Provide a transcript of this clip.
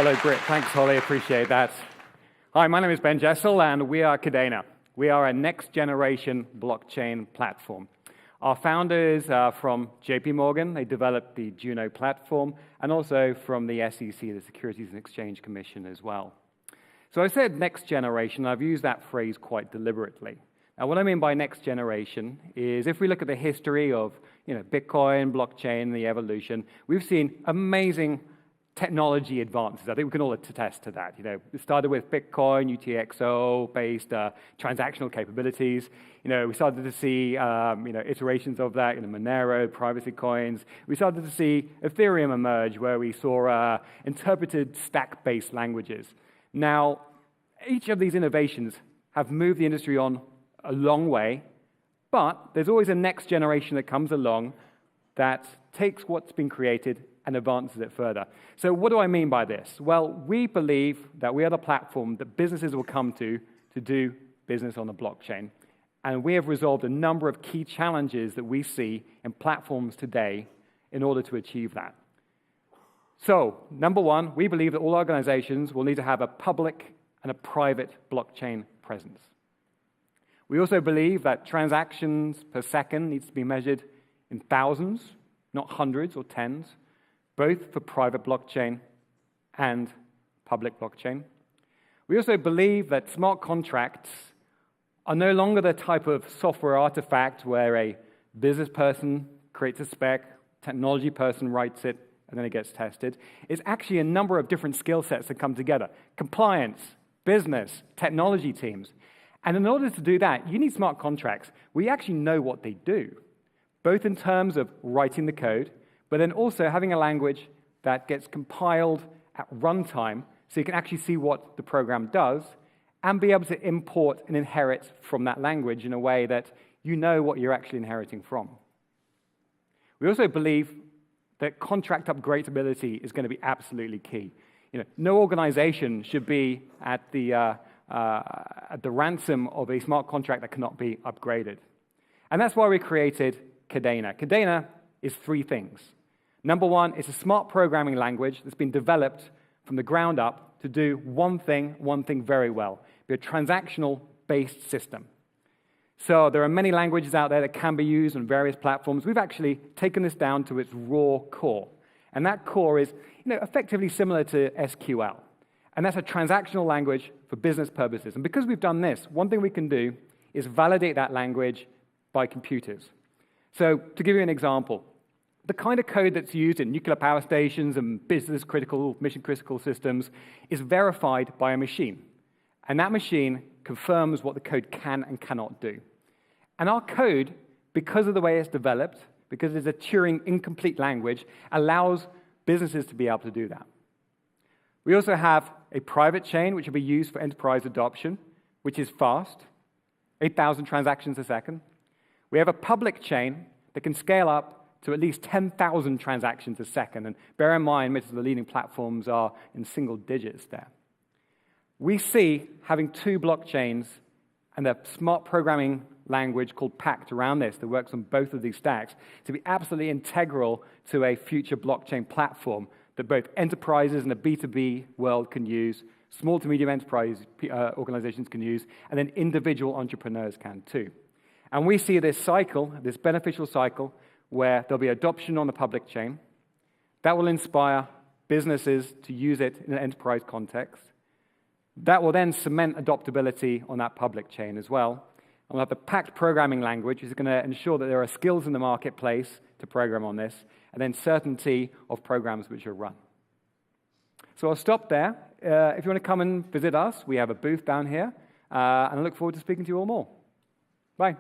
Hello, Britt. Thanks, Holly. Appreciate that. Hi, my name is Ben Jessel, and we are Kadena. We are a next-generation blockchain platform. Our founders are from JP Morgan. They developed the Juno platform, and also from the SEC, the Securities and Exchange Commission, as well. So I said next generation. I've used that phrase quite deliberately. Now, what I mean by next generation is if we look at the history of Bitcoin, blockchain, the evolution, we've seen amazing technology advances. I think we can all attest to that. It started with Bitcoin, UTXO-based transactional capabilities. We started to see iterations of that, Monero, privacy coins. We started to see Ethereum emerge, where we saw interpreted stack-based languages. Now, each of these innovations have moved the industry on a long way, but there's always a next generation that comes along that takes what's been created and advances it further. So what do I mean by this? Well, we believe that we are the platform that businesses will come to do business on the blockchain. And we have resolved a number of key challenges that we see in platforms today in order to achieve that. So, number one, we believe that all organizations will need to have a public and a private blockchain presence. We also believe that transactions per second needs to be measured in thousands, not hundreds or tens, both for private blockchain and public blockchain. We also believe that smart contracts are no longer the type of software artifact where a business person creates a spec, technology person writes it, and then it gets tested. It's actually a number of different skill sets that come together. Compliance, business, technology teams. And in order to do that, you need smart contracts. We actually know what they do, both in terms of writing the code, but then also having a language that gets compiled at runtime so you can actually see what the program does and be able to import and inherit from that language in a way that you know what you're actually inheriting from. We also believe that contract upgradability is going to be absolutely key. No organization should be at the ransom of a smart contract that cannot be upgraded. And that's why we created Kadena. Kadena is three things. Number one, it's a smart programming language that's been developed from the ground up to do one thing very well, be a transactional-based system. So there are many languages out there that can be used on various platforms. We've actually taken this down to its raw core. And that core is effectively similar to SQL. And that's a transactional language for business purposes. And because we've done this, one thing we can do is validate that language by computers. So to give you an example, the kind of code that's used in nuclear power stations and business-critical, mission-critical systems is verified by a machine. And that machine confirms what the code can and cannot do. And our code, because of the way it's developed, because it's a Turing incomplete language, allows businesses to be able to do that. We also have a private chain, which will be used for enterprise adoption, which is fast, 8,000 transactions a second. We have a public chain that can scale up to at least 10,000 transactions a second. And bear in mind, most of the leading platforms are in single digits there. We see having two blockchains and a smart programming language called Pact around this that works on both of these stacks to be absolutely integral to a future blockchain platform that both enterprises and the B2B world can use, small to medium enterprise organizations can use, and then individual entrepreneurs can too. And we see this cycle, this beneficial cycle, where there'll be adoption on the public chain. That will inspire businesses to use it in an enterprise context. That will then cement adoptability on that public chain as well. And we'll have the Pact programming language, which is going to ensure that there are skills in the marketplace to program on this, and then certainty of programs which are run. So I'll stop there. If you want to come and visit us, we have a booth down here, and I look forward to speaking to you all more. Bye.